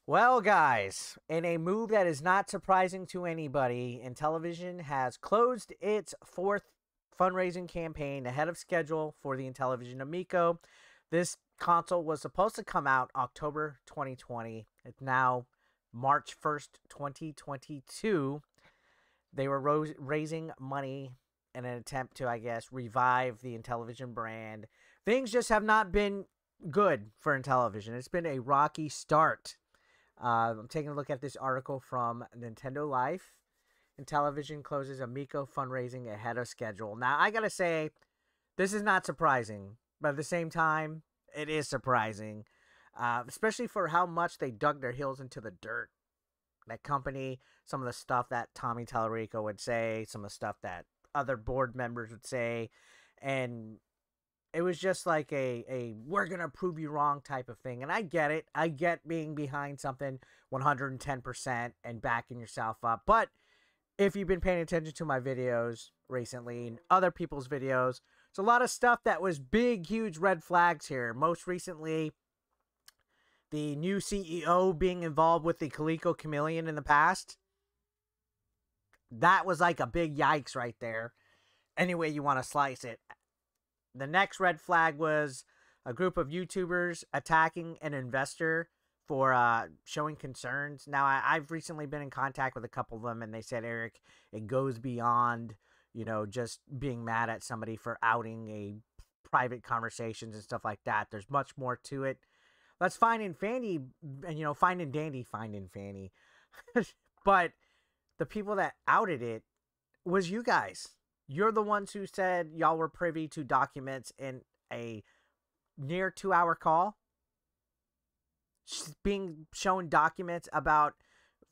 Well, guys, in a move that is not surprising to anybody, Intellivision has closed its fourth fundraising campaign ahead of schedule for the Intellivision Amico. This console was supposed to come out October 2020. It's now March 1st, 2022. They were raising money in an attempt to, I guess, revive the Intellivision brand. Things just have not been good for Intellivision. It's been a rocky start. I'm taking a look at this article from Nintendo Life. Intellivision closes Amico fundraising ahead of schedule. Now, I gotta say, this is not surprising, but at the same time, it is surprising, especially for how much they dug their heels into the dirt. That company, some of the stuff that Tommy Tallarico would say, some of the stuff that other board members would say, and it was just like a we're going to prove you wrong type of thing. And I get it. I get being behind something 110% and backing yourself up. But if you've been paying attention to my videos recently and other people's videos, it's a lot of stuff that was big, huge red flags here. Most recently, the new CEO being involved with the Coleco Chameleon in the past. That was like a big yikes right there. Any way you want to slice it. The next red flag was a group of YouTubers attacking an investor for showing concerns. Now, I've recently been in contact with a couple of them, and they said, Eric, it goes beyond, just being mad at somebody for outing a private conversations and stuff like that. There's much more to it. Let's fine and fanny, and, fine and dandy, fine and fanny. But the people that outed it was you guys. You're the ones who said y'all were privy to documents in a near 2-hour call. Being shown documents about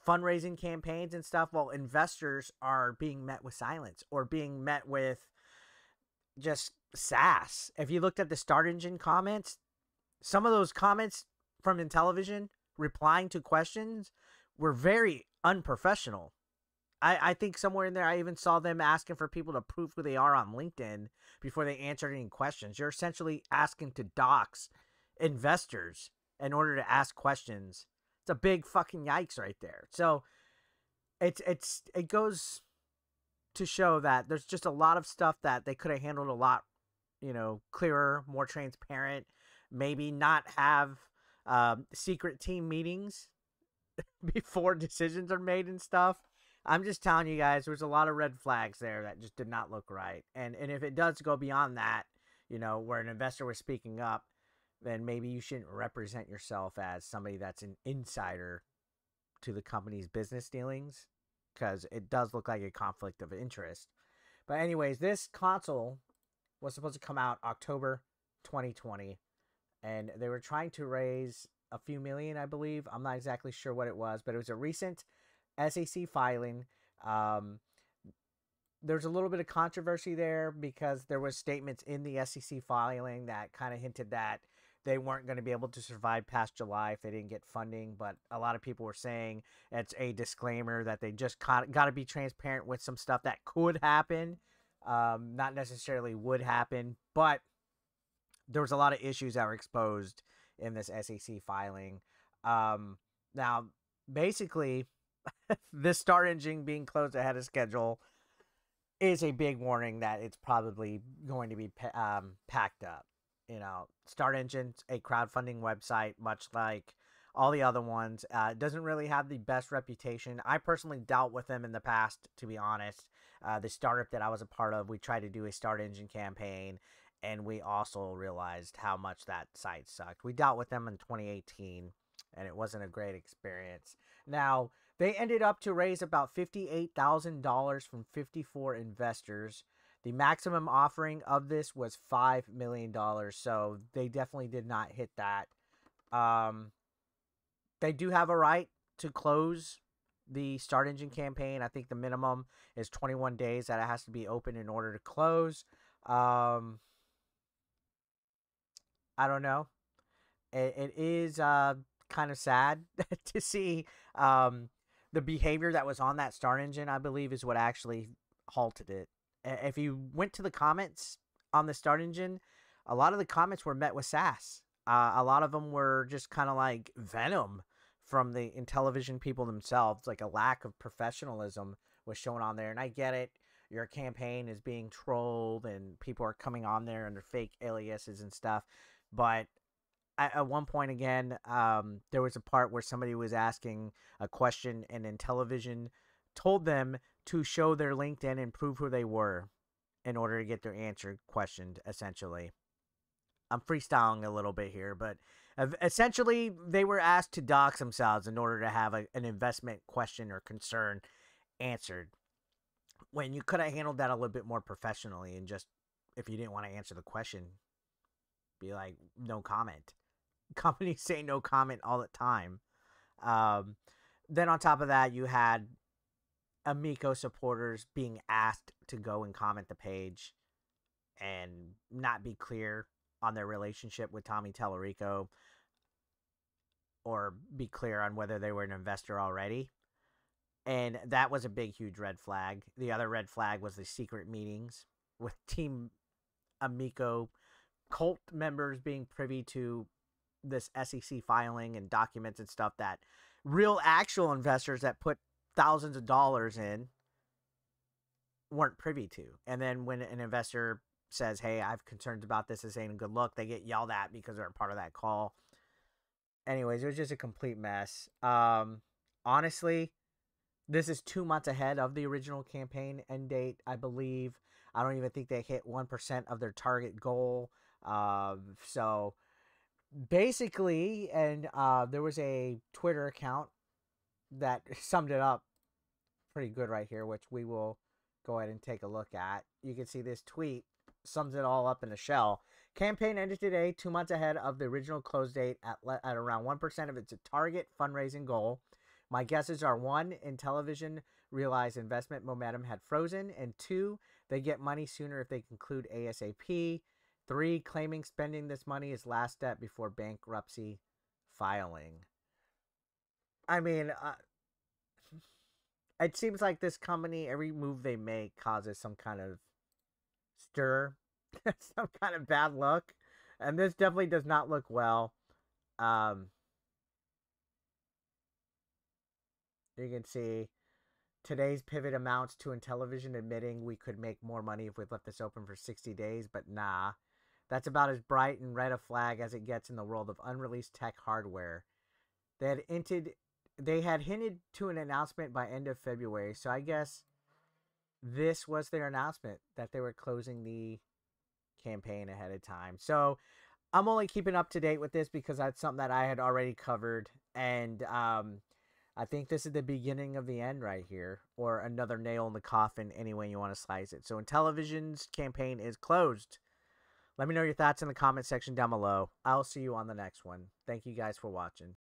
fundraising campaigns and stuff while investors are being met with silence or being met with just sass. If you looked at the Start Engine comments, some of those comments from Intellivision replying to questions were very unprofessional. I think somewhere in there, I even saw them asking for people to prove who they are on LinkedIn before they answered any questions. You're essentially asking to dox investors in order to ask questions. It's a big fucking yikes right there. So it goes to show that there's just a lot of stuff that they could have handled a lot, clearer, more transparent. Maybe not have secret team meetings before decisions are made and stuff. I'm just telling you guys, there's a lot of red flags there that just did not look right. And if it does go beyond that, where an investor was speaking up, then maybe you shouldn't represent yourself as somebody that's an insider to the company's business dealings, because it does look like a conflict of interest. But anyways, this console was supposed to come out October 2020, and they were trying to raise a few million, I believe. I'm not exactly sure what it was, but it was a recent SEC filing. There's a little bit of controversy there because there was statements in the SEC filing that kind of hinted that they weren't going to be able to survive past July if they didn't get funding. But a lot of people were saying it's a disclaimer that they just got to be transparent with some stuff that could happen, not necessarily would happen. But there was a lot of issues that were exposed in this SEC filing. Now, basically, this Start Engine being closed ahead of schedule is a big warning that it's probably going to be packed up. Start Engine's a crowdfunding website, much like all the other ones. It doesn't really have the best reputation. I personally dealt with them in the past, to be honest. The startup that I was a part of, we tried to do a Start Engine campaign, and we also realized how much that site sucked. We dealt with them in 2018, and it wasn't a great experience. Now, they ended up to raise about $58,000 from 54 investors. The maximum offering of this was $5 million, so they definitely did not hit that. They do have a right to close the Start Engine campaign. I think the minimum is 21 days that it has to be open in order to close. I don't know. It is kind of sad to see the behavior that was on that Start Engine, I believe, is what actually halted it. If you went to the comments on the Start Engine, a lot of the comments were met with sass. A lot of them were just kind of like venom from the Intellivision people themselves. Like, a lack of professionalism was shown on there. And I get it. Your campaign is being trolled and people are coming on there under fake aliases and stuff. But at one point, again, there was a part where somebody was asking a question and Intellivision told them to show their LinkedIn and prove who they were in order to get their answer questioned, essentially. I'm freestyling a little bit here, but essentially they were asked to dox themselves in order to have an investment question or concern answered, when you could have handled that a little bit more professionally and just, if you didn't want to answer the question, be like, no comment. Companies say no comment all the time. Then on top of that, you had Amico supporters being asked to go and comment the page and not be clear on their relationship with Tommy Tallarico or be clear on whether they were an investor already. And that was a big, huge red flag. The other red flag was the secret meetings with Team Amico cult members being privy to this SEC filing and documents and stuff that real actual investors that put thousands of dollars in weren't privy to. And then when an investor says, hey, I have concerns about this ain't a good look, they get yelled at because they're a part of that call. Anyways, it was just a complete mess. Honestly, this is 2 months ahead of the original campaign end date, I believe. I don't even think they hit 1% of their target goal. So basically, and there was a Twitter account that summed it up pretty good right here, which we will go ahead and take a look at. You can see this tweet sums it all up in a shell. Campaign ended today, 2 months ahead of the original close date at around 1% of its target fundraising goal. My guesses are 1, Intellivision realized investment momentum had frozen, and 2, they get money sooner if they conclude ASAP. 3, claiming spending this money is last step before bankruptcy filing. I mean, it seems like this company, every move they make causes some kind of stir, some kind of bad luck, and this definitely does not look well. You can see today's pivot amounts to Intellivision admitting we could make more money if we left this open for 60 days, but nah. That's about as bright and red a flag as it gets in the world of unreleased tech hardware. They had hinted to an announcement by end of February, so I guess this was their announcement that they were closing the campaign ahead of time. So I'm only keeping up to date with this because that's something that I had already covered, and I think this is the beginning of the end right here, or another nail in the coffin, any way you want to slice it. So Intellivision's campaign is closed. Let me know your thoughts in the comment section down below. I'll see you on the next one. Thank you guys for watching.